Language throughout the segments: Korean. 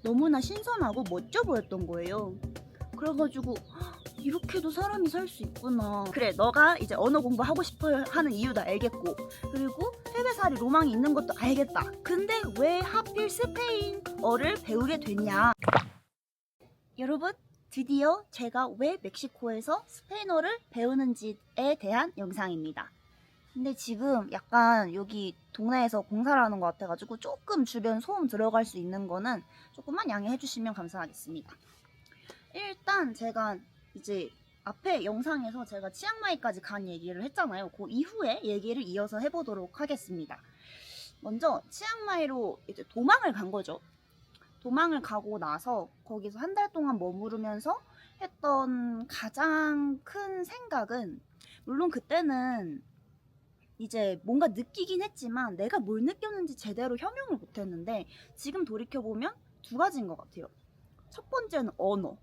너무나 신선하고 멋져 보였던 거예요. 그래가지고 이렇게도 사람이 살 수 있구나. 그래, 너가 이제 언어 공부하고 싶어 하는 이유도 알겠고, 그리고 해외살이 로망이 있는 것도 알겠다. 근데 왜 하필 스페인어를 배우게 됐냐? 여러분, 드디어 제가 왜 멕시코에서 스페인어를 배우는지에 대한 영상입니다. 근데 지금 약간 여기 동네에서 공사를 하는 것 같아가지고 조금 주변 소음 들어갈 수 있는 거는 조금만 양해해 주시면 감사하겠습니다. 일단 제가 이제 앞에 영상에서 제가 치앙마이까지 간 얘기를 했잖아요. 그 이후에 얘기를 이어서 해보도록 하겠습니다. 먼저 치앙마이로 이제 도망을 간 거죠. 도망을 가고 나서 거기서 한 달 동안 머무르면서 했던 가장 큰 생각은, 물론 그때는 이제 뭔가 느끼긴 했지만 내가 뭘 느꼈는지 제대로 형용을 못했는데, 지금 돌이켜보면 두 가지인 것 같아요. 첫 번째는 언어.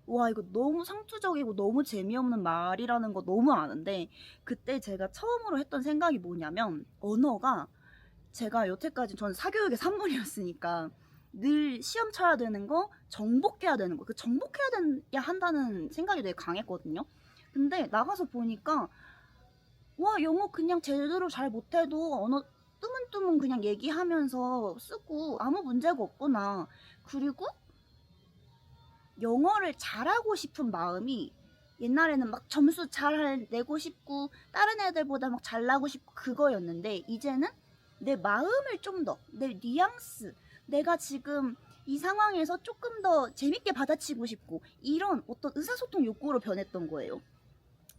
와, 이거 너무 상투적이고 너무 재미없는 말이라는 거 너무 아는데, 그때 제가 처음으로 했던 생각이 뭐냐면, 언어가, 제가 여태까지 저는 사교육의 산물이었으니까 늘 시험 쳐야 되는 거, 정복해야 되는 거, 그 정복해야 한다는 생각이 되게 강했거든요. 근데 나가서 보니까 와, 영어 그냥 제대로 잘 못해도 언어 뜨문뜨문 그냥 얘기하면서 쓰고 아무 문제가 없구나. 그리고 영어를 잘하고 싶은 마음이, 옛날에는 막 점수 잘 내고 싶고 다른 애들보다 막 잘나고 싶고 그거였는데, 이제는 내 마음을 좀 더, 내 뉘앙스, 내가 지금 이 상황에서 조금 더 재밌게 받아치고 싶고, 이런 어떤 의사소통 욕구로 변했던 거예요.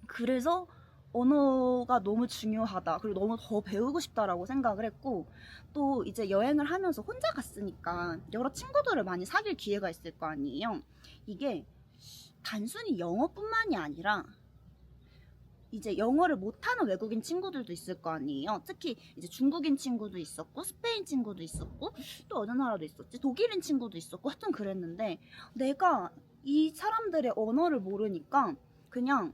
그래서 언어가 너무 중요하다, 그리고 너무 더 배우고 싶다라고 생각을 했고, 또 이제 여행을 하면서 혼자 갔으니까 여러 친구들을 많이 사귈 기회가 있을 거 아니에요. 이게 단순히 영어뿐만이 아니라 이제 영어를 못하는 외국인 친구들도 있을 거 아니에요. 특히 이제 중국인 친구도 있었고, 스페인 친구도 있었고, 또 어느 나라도 있었지, 독일인 친구도 있었고, 하여튼 그랬는데, 내가 이 사람들의 언어를 모르니까 그냥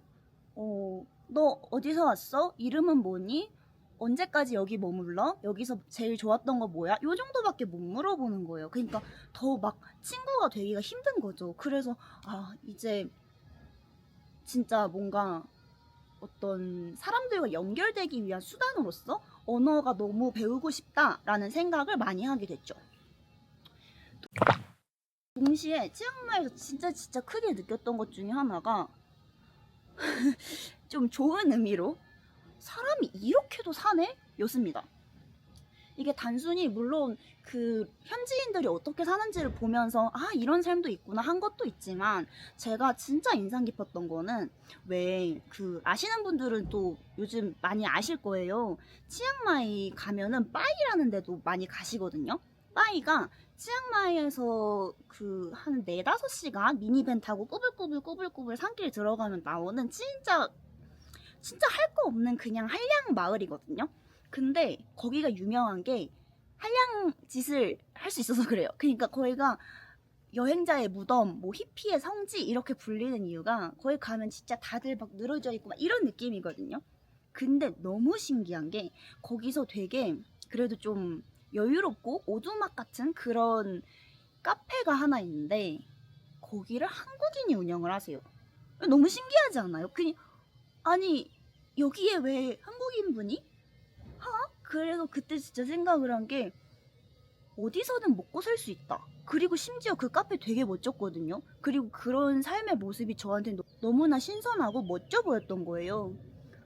너 어디서 왔어? 이름은 뭐니? 언제까지 여기 머물러? 여기서 제일 좋았던 거 뭐야? 요 정도밖에 못 물어보는 거예요. 그러니까 더 막 친구가 되기가 힘든 거죠. 그래서 이제 진짜 뭔가 어떤 사람들과 연결되기 위한 수단으로서 언어가 너무 배우고 싶다라는 생각을 많이 하게 됐죠. 동시에 치앙마이에서 진짜 크게 느꼈던 것 중에 하나가 좀 좋은 의미로, 사람이 이렇게도 사네? 였습니다. 이게 단순히 물론 그 현지인들이 어떻게 사는지를 보면서 이런 삶도 있구나 한 것도 있지만, 제가 진짜 인상 깊었던 거는, 왜 그 아시는 분들은 또 요즘 많이 아실 거예요. 치앙마이 가면은 빠이라는 데도 많이 가시거든요. 빠이가 치앙마이에서 그 한 4-5시간 미니밴 타고 꾸불꾸불 산길 들어가면 나오는 진짜 할 거 없는 그냥 한량 마을이거든요. 근데 거기가 유명한 게 한량 짓을 할 수 있어서 그래요. 그러니까 거기가 여행자의 무덤, 뭐 히피의 성지 이렇게 불리는 이유가, 거기 가면 진짜 다들 막 늘어져 있고 막 이런 느낌이거든요. 근데 너무 신기한 게, 거기서 되게 그래도 좀 여유롭고 오두막 같은 그런 카페가 하나 있는데, 거기를 한국인이 운영을 하세요. 너무 신기하지 않아요? 아니, 여기에 왜 한국인분이? 그래서 그때 진짜 생각을 한 게, 어디서든 먹고 살 수 있다. 그리고 심지어 그 카페 되게 멋졌거든요. 그리고 그런 삶의 모습이 저한테 너무나 신선하고 멋져 보였던 거예요.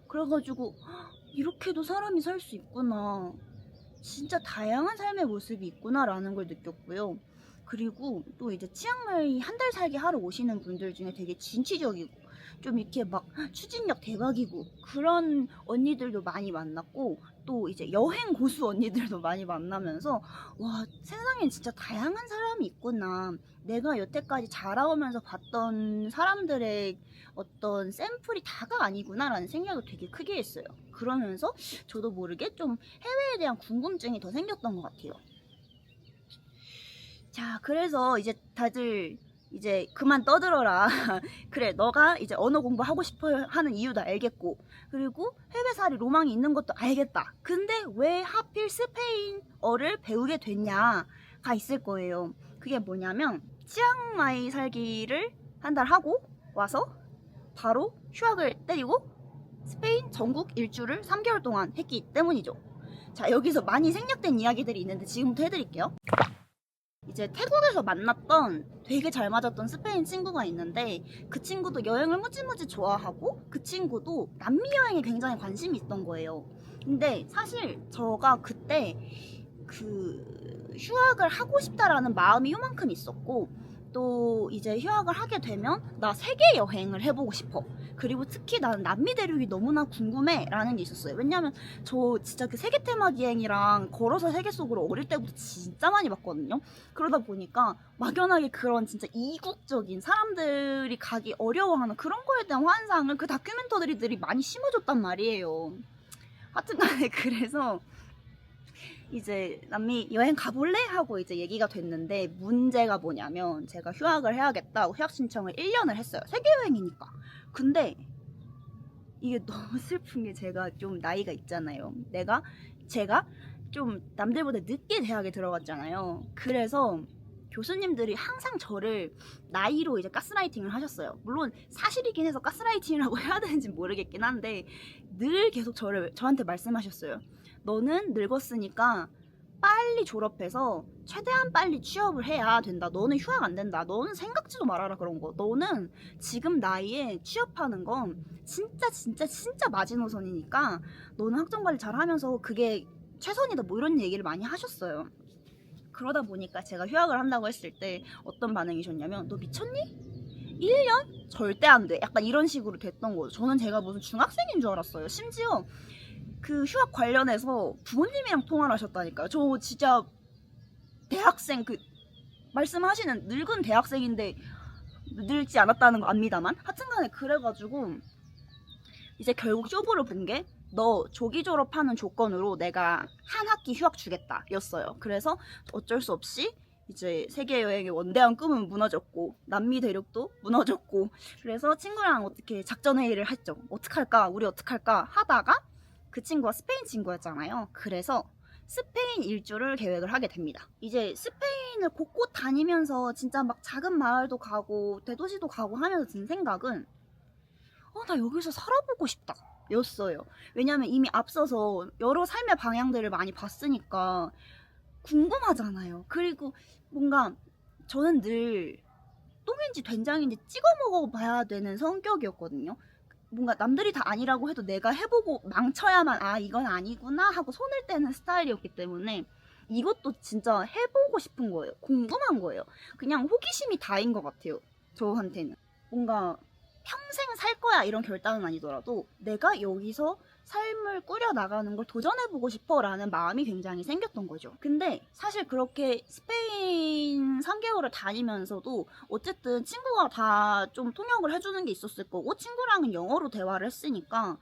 그래가지고 이렇게도 사람이 살 수 있구나, 진짜 다양한 삶의 모습이 있구나라는 걸 느꼈고요. 그리고 또 이제 치앙마이 한 달 살기 하러 오시는 분들 중에 되게 진취적이고 좀 이렇게 막 추진력 대박이고 그런 언니들도 많이 만났고, 또 이제 여행 고수 언니들도 많이 만나면서, 와, 세상엔 진짜 다양한 사람이 있구나, 내가 여태까지 자라오면서 봤던 사람들의 어떤 샘플이 다가 아니구나 라는 생각을 되게 크게 했어요. 그러면서 저도 모르게 좀 해외에 대한 궁금증이 더 생겼던 것 같아요. 자, 그래서 이제 다들 이제 그만 떠들어라. 그래, 너가 이제 언어 공부하고 싶어 하는 이유도 알겠고, 그리고 해외살이 로망이 있는 것도 알겠다. 근데 왜 하필 스페인어를 배우게 됐냐가 있을 거예요. 그게 뭐냐면 치앙마이 살기를 한 달 하고 와서 바로 휴학을 때리고 스페인 전국 일주를 3개월 동안 했기 때문이죠. 자, 여기서 많이 생략된 이야기들이 있는데 지금부터 해드릴게요. 이제 태국에서 만났던 되게 잘 맞았던 스페인 친구가 있는데 그 친구도 여행을 무지무지 좋아하고 그 친구도 남미 여행에 굉장히 관심이 있던 거예요. 근데 사실 저가 그때 그 휴학을 하고 싶다라는 마음이 요만큼 있었고 또 이제 휴학을 하게 되면 나 세계 여행을 해보고 싶어. 그리고 특히 나는 남미 대륙이 너무나 궁금해 라는 게 있었어요. 왜냐면 저 진짜 그 세계 테마 기행이랑 걸어서 세계 속으로 어릴 때부터 진짜 많이 봤거든요. 그러다 보니까 막연하게 그런 진짜 이국적인 사람들이 가기 어려워하는 그런 거에 대한 환상을 그 다큐멘터리들이 많이 심어줬단 말이에요. 하여튼간에 그래서 이제 남미 여행 가볼래? 하고 이제 얘기가 됐는데 문제가 뭐냐면 제가 휴학을 해야겠다고 휴학 신청을 1년을 했어요. 세계 여행이니까. 근데 이게 너무 슬픈 게 제가 좀 나이가 있잖아요. 제가 좀 남들보다 늦게 대학에 들어갔잖아요. 그래서 교수님들이 항상 저를 나이로 이제 가스라이팅을 하셨어요. 물론 사실이긴 해서 가스라이팅이라고 해야 되는지 모르겠긴 한데 늘 계속 저한테 말씀하셨어요. 너는 늙었으니까 빨리 졸업해서 최대한 빨리 취업을 해야 된다. 너는 휴학 안 된다. 너는 생각지도 말아라 그런 거. 너는 지금 나이에 취업하는 건 진짜 마지노선이니까 너는 학점 관리 잘 하면서 그게 최선이다. 뭐 이런 얘기를 많이 하셨어요. 그러다 보니까 제가 휴학을 한다고 했을 때 어떤 반응이셨냐면 너 미쳤니? 1년? 절대 안 돼. 약간 이런 식으로 됐던 거죠. 저는 제가 무슨 중학생인 줄 알았어요. 심지어 그 휴학 관련해서 부모님이랑 통화를 하셨다니까요. 저 진짜 대학생 그 말씀하시는 늙은 대학생인데 늙지 않았다는 거 압니다만 하여튼간에 그래가지고 이제 결국 쇼부를 본 게 너 조기 졸업하는 조건으로 내가 한 학기 휴학 주겠다 였어요. 그래서 어쩔 수 없이 이제 세계 여행의 원대한 꿈은 무너졌고 남미 대륙도 무너졌고 그래서 친구랑 어떻게 작전 회의를 했죠. 어떡할까? 우리 어떡할까? 하다가 그 친구가 스페인 친구였잖아요. 그래서 스페인 일주를 계획을 하게 됩니다. 이제 스페인을 곳곳 다니면서 진짜 막 작은 마을도 가고 대도시도 가고 하면서 든 생각은 나 여기서 살아보고 싶다 였어요. 왜냐면 이미 앞서서 여러 삶의 방향들을 많이 봤으니까 궁금하잖아요. 그리고 뭔가 저는 늘 똥인지 된장인지 찍어 먹어봐야 되는 성격이었거든요. 뭔가 남들이 다 아니라고 해도 내가 해보고 망쳐야만 이건 아니구나 하고 손을 떼는 스타일이었기 때문에 이것도 진짜 해보고 싶은 거예요. 궁금한 거예요. 그냥 호기심이 다인 것 같아요. 저한테는. 뭔가 평생 살 거야 이런 결단은 아니더라도 내가 여기서 삶을 꾸려나가는 걸 도전해보고 싶어 라는 마음이 굉장히 생겼던 거죠. 근데 사실 그렇게 스페인 3개월을 다니면서도 어쨌든 친구가 다 좀 통역을 해주는 게 있었을 거고 친구랑은 영어로 대화를 했으니까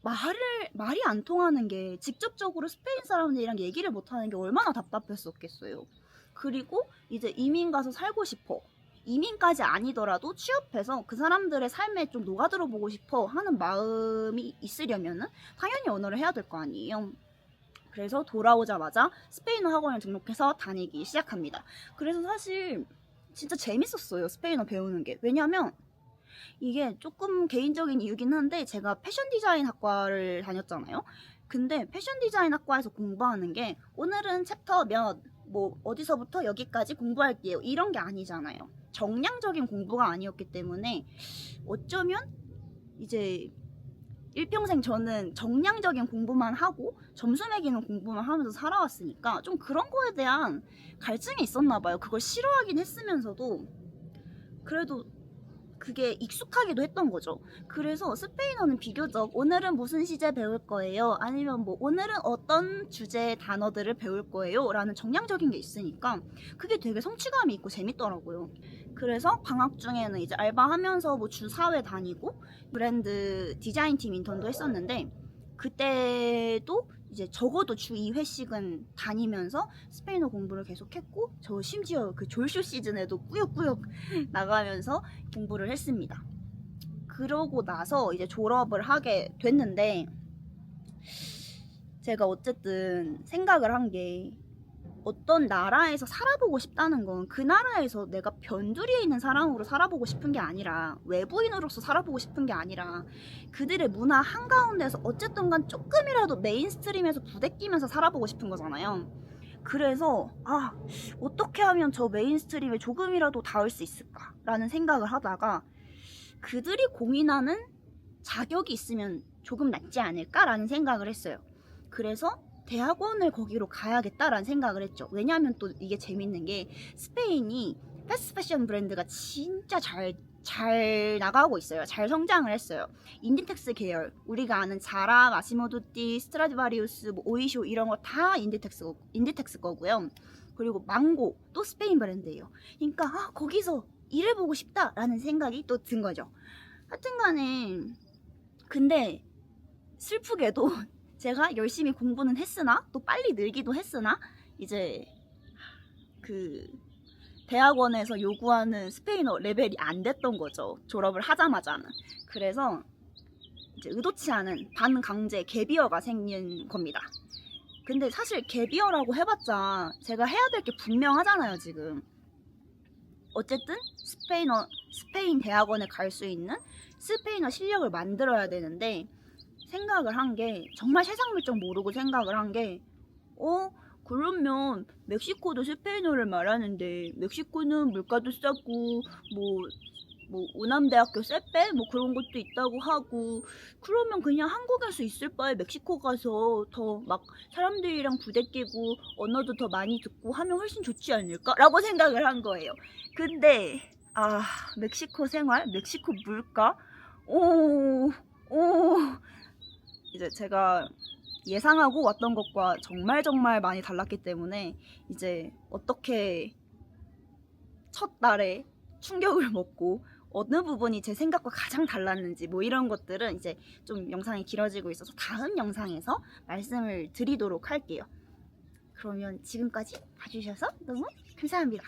말이 안 통하는 게 직접적으로 스페인 사람들이랑 얘기를 못하는 게 얼마나 답답했었겠어요. 그리고 이제 이민 가서 살고 싶어. 이민까지 아니더라도 취업해서 그 사람들의 삶에 좀 녹아들어 보고 싶어 하는 마음이 있으려면은 당연히 언어를 해야 될 거 아니에요. 그래서 돌아오자마자 스페인어 학원을 등록해서 다니기 시작합니다. 그래서 사실 진짜 재밌었어요. 스페인어 배우는 게. 왜냐면 이게 조금 개인적인 이유긴 한데 제가 패션 디자인 학과를 다녔잖아요. 근데 패션 디자인 학과에서 공부하는 게 오늘은 챕터 뭐 어디서부터 여기까지 공부할게요. 이런 게 아니잖아요. 정량적인 공부가 아니었기 때문에 어쩌면 이제 일평생 저는 정량적인 공부만 하고 점수 매기는 공부만 하면서 살아왔으니까 좀 그런 거에 대한 갈증이 있었나 봐요. 그걸 싫어하긴 했으면서도 그래도 그게 익숙하기도 했던 거죠. 그래서 스페인어는 비교적 오늘은 무슨 시제 배울 거예요? 아니면 뭐 오늘은 어떤 주제의 단어들을 배울 거예요? 라는 정량적인 게 있으니까 그게 되게 성취감이 있고 재밌더라고요. 그래서 방학 중에는 이제 알바하면서 뭐 주 4회 다니고 브랜드 디자인팀 인턴도 했었는데 그때도 이제 적어도 주 2회씩은 다니면서 스페인어 공부를 계속했고 저 심지어 그 졸쇼 시즌에도 꾸역꾸역 나가면서 공부를 했습니다. 그러고 나서 이제 졸업을 하게 됐는데 제가 어쨌든 생각을 한 게 어떤 나라에서 살아보고 싶다는 건 그 나라에서 내가 변두리에 있는 사람으로 살아보고 싶은 게 아니라, 외부인으로서 살아보고 싶은 게 아니라, 그들의 문화 한가운데서 어쨌든 간 조금이라도 메인스트림에서 부대끼면서 살아보고 싶은 거잖아요. 그래서 어떻게 하면 저 메인스트림에 조금이라도 닿을 수 있을까라는 생각을 하다가, 그들이 공인하는 자격이 있으면 조금 낫지 않을까라는 생각을 했어요. 그래서 대학원을 거기로 가야겠다라는 생각을 했죠. 왜냐하면 또 이게 재밌는 게, 스페인이 패스트 패션 브랜드가 진짜 잘 나가고 있어요. 잘 성장을 했어요. 인디텍스 계열, 우리가 아는 자라, 마시모 두띠, 스트라디바리우스, 뭐 오이쇼 이런 거 다 인디텍스 거고요. 그리고 망고 또 스페인 브랜드예요. 그러니까 거기서 일해보고 싶다라는 생각이 또 든 거죠. 하여튼간에 근데 슬프게도 제가 열심히 공부는 했으나, 또 빨리 늘기도 했으나, 이제 그 대학원에서 요구하는 스페인어 레벨이 안 됐던 거죠. 졸업을 하자마자는. 그래서 이제 의도치 않은 반강제 갭이어가 생긴 겁니다. 근데 사실 갭이어라고 해봤자 제가 해야 될 게 분명하잖아요, 지금. 어쨌든 스페인 대학원에 갈 수 있는 스페인어 실력을 만들어야 되는데, 생각을 한 게, 정말 세상물정 모르고 생각을 한 게, 그러면 멕시코도 스페인어를 말하는데 멕시코는 물가도 싸고 뭐 오남대학교 세페 뭐 그런 것도 있다고 하고, 그러면 그냥 한국에서 있을 바에 멕시코 가서 더 막 사람들이랑 부대끼고 언어도 더 많이 듣고 하면 훨씬 좋지 않을까라고 생각을 한 거예요. 근데 멕시코 생활, 멕시코 물가, 오 이제 제가 예상하고 왔던 것과 정말 많이 달랐기 때문에, 이제 어떻게 첫 달에 충격을 먹고 어느 부분이 제 생각과 가장 달랐는지, 뭐 이런 것들은 이제 좀 영상이 길어지고 있어서 다음 영상에서 말씀을 드리도록 할게요. 그러면 지금까지 봐주셔서 너무 감사합니다.